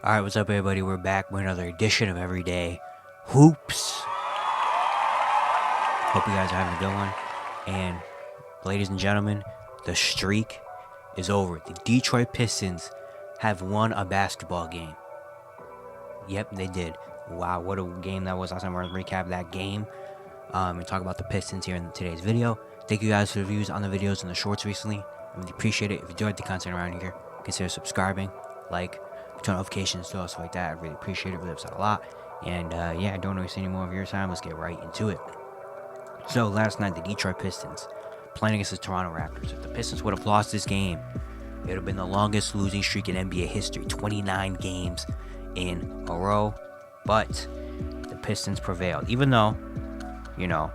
Alright, what's up everybody? We're back with another edition of Everyday Hoops. Hope you guys are having a good one. And ladies and gentlemen, the streak is over. The Detroit Pistons have won a basketball game. Yep, they did. Wow, what a game that was. Last time we're going to recap that game and talk about the Pistons here in today's video. Thank you guys for the views on the videos and the shorts recently. I really appreciate it. If you enjoyed the content around here, consider subscribing, like, turn notifications, stuff like that. I really appreciate it. Really helps out a lot. And yeah, I don't waste any more of your time. Let's get right into it. So last night, the Detroit Pistons playing against the Toronto Raptors. If the Pistons would have lost this game, it would have been the longest losing streak in NBA history. 29 games in a row. But the Pistons prevailed. Even though, you know,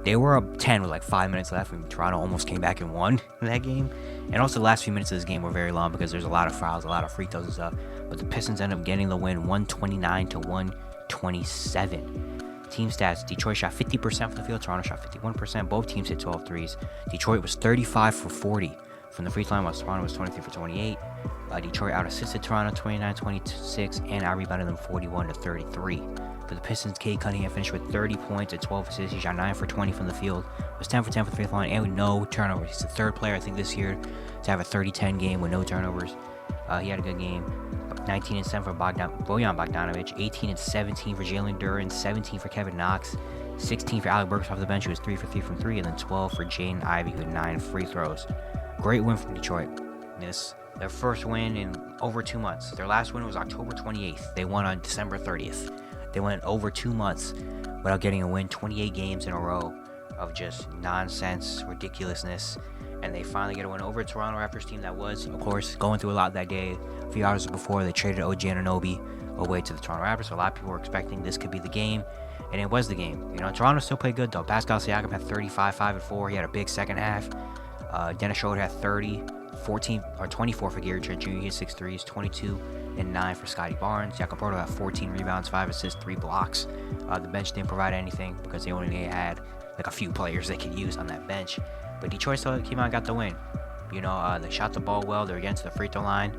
they were up 10 with like 5 minutes left, and Toronto almost came back and won that game. And also the last few minutes of this game were very long because there's a lot of fouls, a lot of free throws and stuff. But the Pistons end up getting the win 129 to 127. Team stats: Detroit shot 50% from the field, Toronto shot 51%. Both teams hit 12 threes. Detroit was 35 for 40 from the free throw line, while Toronto was 23 for 28. Detroit out-assisted Toronto 29-26 and out-rebounded them 41 to 33. For the Pistons, Cade Cunningham finished with 30 points and 12 assists. He shot 9 for 20 from the field, was 10 for 10 from the free throw line, and with no turnovers. He's the third player, I think, this year to have a 30-10 game with no turnovers. He had a good game. 19 and 7 for Bojan Bogdanovic, 18 and 17 for Jalen Duren, 17 for Kevin Knox, 16 for Alec Burks off the bench, who was 3 for 3 from 3, and then 12 for Jaden Ivey, who had 9 free throws. Great win from Detroit. Their first win in over 2 months. Their last win was October 28th. They won on December 30th. They went over 2 months without getting a win, 28 games in a row of just nonsense, ridiculousness, and they finally get a win over a Toronto Raptors team that was, of course, going through a lot that day. A few hours before, they traded OG Anunoby away to the Toronto Raptors, so a lot of people were expecting this could be the game, and it was the game. You know, Toronto still played good, though. Pascal Siakam had 35, 5 and 4. He had a big second half. Dennis Schroeder had 30, 14 or 24 for Gary Trent Jr. He had 6 threes, 22 and 9 for Scotty Barnes. Jakob Poeltl had 14 rebounds, 5 assists, 3 blocks. The bench didn't provide anything because they only had like a few players they could use on that bench. But Detroit still came out and got the win. You know, they shot the ball well. They were against the free throw line.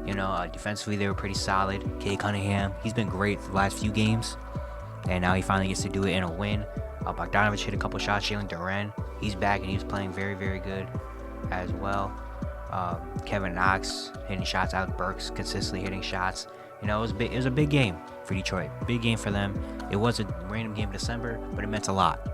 You know, defensively they were pretty solid. Cade Cunningham, he's been great for the last few games, and now he finally gets to do it in a win. Bogdanovic hit a couple shots. Jalen Duren, he's back and he's playing very, very good as well. Kevin Knox hitting shots. Alec Burks consistently hitting shots. You know, it was a big game for Detroit. Big game for them. It was a random game in December, but it meant a lot.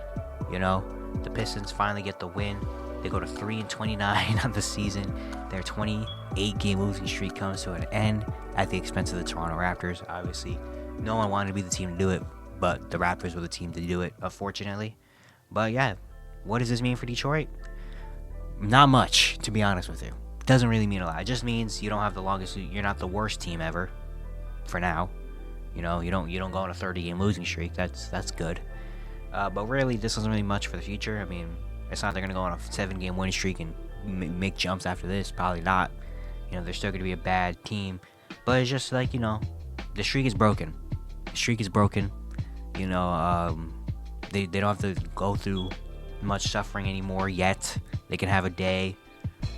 You know, the Pistons finally get the win. They go to 3-29 on the season. Their 28-game losing streak comes to an end at the expense of the Toronto Raptors. Obviously, no one wanted to be the team to do it, but the Raptors were the team to do it, unfortunately. But yeah, what does this mean for Detroit? Not much, to be honest with you. Doesn't really mean a lot. It just means you don't have the longest. You're not the worst team ever, for now. You know, you don't go on a 30-game losing streak. That's good. But really, this isn't really much for the future. I mean, it's not they're gonna go on a 7-game winning streak and make jumps after this. Probably not. You know, they're still gonna be a bad team. But it's just like, you know, the streak is broken. The streak is broken. You know, they don't have to go through much suffering anymore yet. They can have a day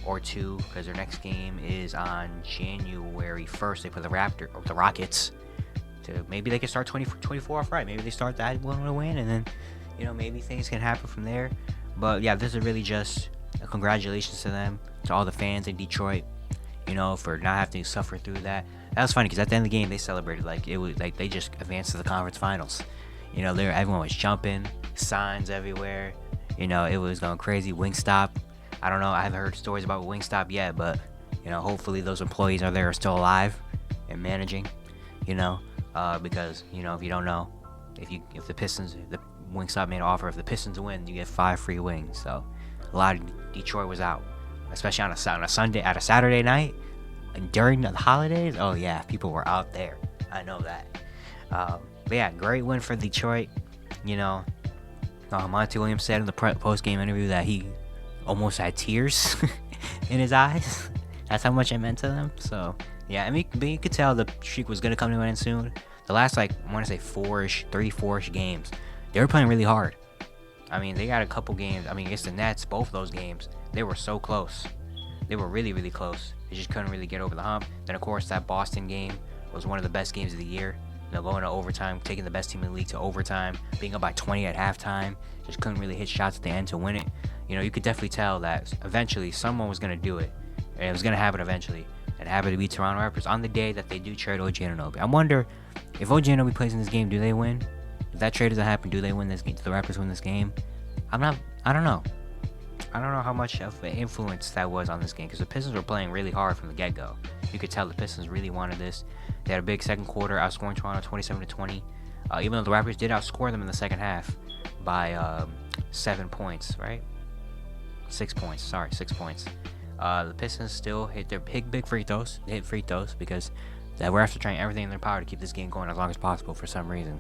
or two because their next game is on January 1st. They play the Rockets. So maybe they can start 24 off right. Maybe they start that one with a win, and then, you know, maybe things can happen from there. But yeah, this is really just a congratulations to them, to all the fans in Detroit, you know, for not having to suffer through that. That was funny because at the end of the game they celebrated like it was like they just advanced to the conference finals. You know, everyone was jumping, signs everywhere. You know, it was going crazy. Wingstop, I don't know, I haven't heard stories about Wingstop yet, but, you know, hopefully those employees are still alive and managing, you know, because, you know, if you don't know, if the Wingstop made an offer, if the Pistons win, you get 5 free wings. So a lot of Detroit was out, especially on a Sunday, at a Saturday night, and during the holidays. Oh yeah, people were out there. I know that. But yeah, great win for Detroit. You know, Monty Williams said in the post-game interview that he almost had tears in his eyes. That's how much it meant to them. So yeah, I mean, but you could tell the streak was gonna come to an end soon. The last, like, I want to say 34-ish games, they were playing really hard. I mean, they got a couple games. I mean, against the Nets, both of those games, they were so close. They were really, really close. They just couldn't really get over the hump. Then, of course, that Boston game was one of the best games of the year. Going to overtime, taking the best team in the league to overtime, being up by 20 at halftime, just couldn't really hit shots at the end to win it. You could definitely tell that eventually someone was going to do it, and it was going to happen eventually. It happened to be Toronto Raptors on the day that they do trade OG Anunoby. I wonder if OG Anunoby plays in this game, do they win? If that trade doesn't happen, do they win this game? Do the Raptors win this game? I don't know. I don't know how much of an influence that was on this game, because the Pistons were playing really hard from the get-go. You could tell the Pistons really wanted this. They had a big second quarter, outscoring Toronto 27-20. Even though the Raptors did outscore them in the second half by 7 points, right? 6 points. Sorry, 6 points. The Pistons still hit their big free throws. They hit free throws because the Raptors are trying everything in their power to keep this game going as long as possible for some reason.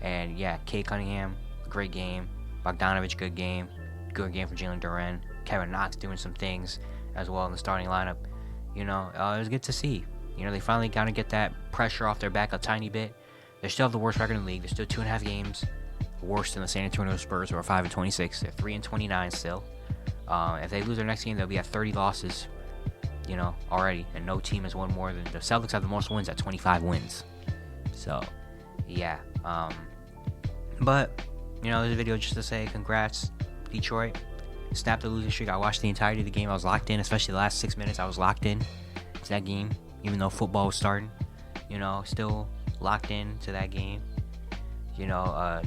And yeah, Cade Cunningham, great game. Bogdanovich, good game. Good game for Jalen Duren. Kevin Knox doing some things as well in the starting lineup. It was good to see. They finally kind of get that pressure off their back a tiny bit. They still have the worst record in the league. They're still 2.5 games worse than the San Antonio Spurs, who are 5-26. They're 3-29 still. If they lose their next game, they'll be at 30 losses, already. And no team has won more than the Celtics have the most wins at 25 wins. So, yeah. But, there's a video just to say congrats, Detroit. Snapped the losing streak. I watched the entirety of the game. I was locked in, especially the last 6 minutes. I was locked in to that game, even though football was starting. Still locked in to that game. I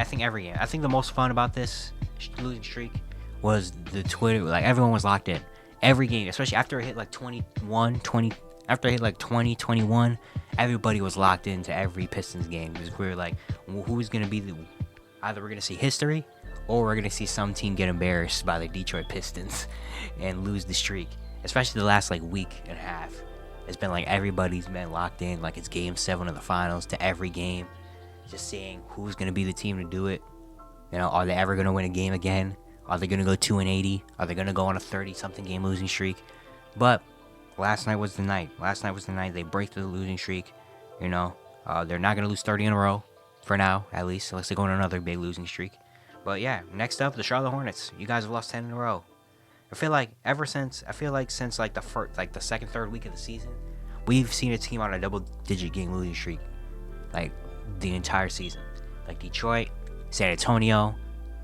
think every game. I think the most fun about this losing streak was the Twitter. Like, everyone was locked in. Every game, especially after it hit like 20, 21, everybody was locked into every Pistons game. Because we were like, who's going to be either we're going to see history, or we're going to see some team get embarrassed by the Detroit Pistons and lose the streak. Especially the last week and a half. It's been like everybody's been locked in, like it's game 7 of the finals to every game. Just seeing who's going to be the team to do it. Are they ever going to win a game again? Are they going to go 2-80? Are they going to go on a 30-something game losing streak? But last night was the night. They break through the losing streak. They're not going to lose 30 in a row for now, at least, unless they go on another big losing streak. But yeah, next up, the Charlotte Hornets. You guys have lost 10 in a row. I feel like since the second, third week of the season, we've seen a team on a double-digit game losing streak, like the entire season. Like Detroit, San Antonio.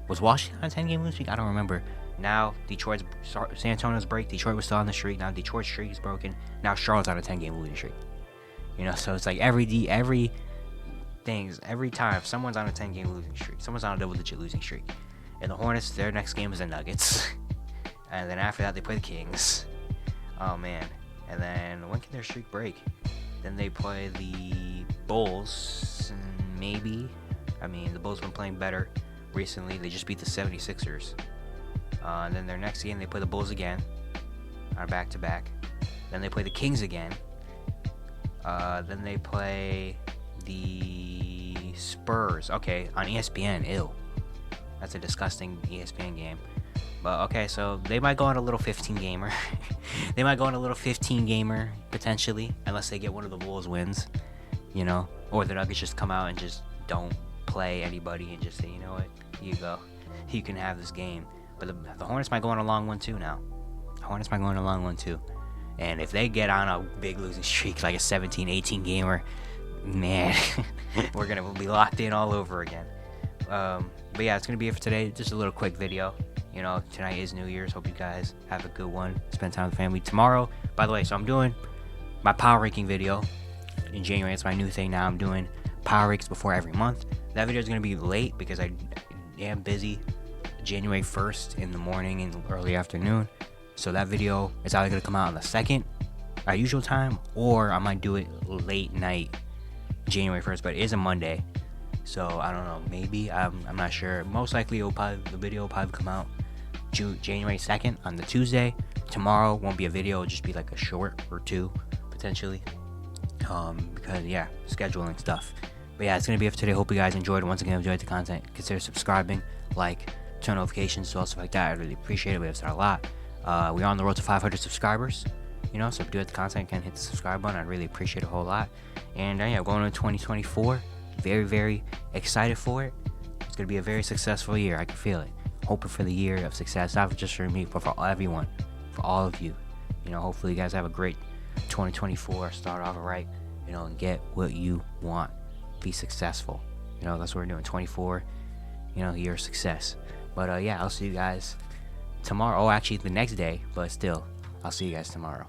Was Washington on a 10-game losing streak? I don't remember. Now San Antonio's break. Detroit was still on the streak. Now Detroit's streak is broken. Now Charlotte's on a 10-game losing streak. So it's like every time someone's on a 10-game losing streak, someone's on a double-digit losing streak. And the Hornets, their next game is the Nuggets. And then after that, they play the Kings. Oh, man. And then when can their streak break? Then they play the Bulls, maybe. The Bulls have been playing better recently. They just beat the 76ers. And then their next game, they play the Bulls again on back-to-back. Then they play the Kings again. Then they play the Spurs. Okay, on ESPN. Ew. That's a disgusting ESPN game. But okay, so they might go on a little 15-gamer. They might go on a little 15-gamer, potentially, unless they get one of the Bulls wins, Or the Nuggets just come out and just don't play anybody and just say, you know what, here you go. You can have this game. But the Hornets might go on a long one, too, now. And if they get on a big losing streak, like a 17, 18-gamer, man, we're going to be locked in all over again. But yeah, it's going to be it for today. Just a little quick video. Tonight is New Year's. Hope you guys have a good one. Spend time with the family. Tomorrow, by the way, so I'm doing my power ranking video in January. It's my new thing now. I'm doing power ranks before every month. That video is going to be late because I am busy January 1st in the morning and early afternoon. So that video is either going to come out on the 2nd, our usual time, or I might do it late night January 1st, but it is a Monday. So I don't know, maybe, I'm not sure. Most likely the video will probably come out January 2nd on the Tuesday. Tomorrow won't be a video, it'll just be like a short or two, potentially. Because yeah, scheduling stuff. But yeah, it's gonna be it for today. Hope you guys enjoyed. Once again, enjoyed the content. Consider subscribing, turn notifications, so stuff like that. I really appreciate it. We have started a lot. We're on the road to 500 subscribers. So if you do the content, can hit the subscribe button. I'd really appreciate it a whole lot. And yeah, going into 2024. Very, very excited for it. It's going to be a very successful year. I can feel it. Hoping for the year of success, not just for me, but for everyone, for all of you. Hopefully you guys have a great 2024. Start off right. you know, and get what you want. Be successful. You know, that's what we're doing. 24, you know, year of success. But yeah, I'll see you guys tomorrow. Oh, actually the next day, but still, I'll see you guys tomorrow.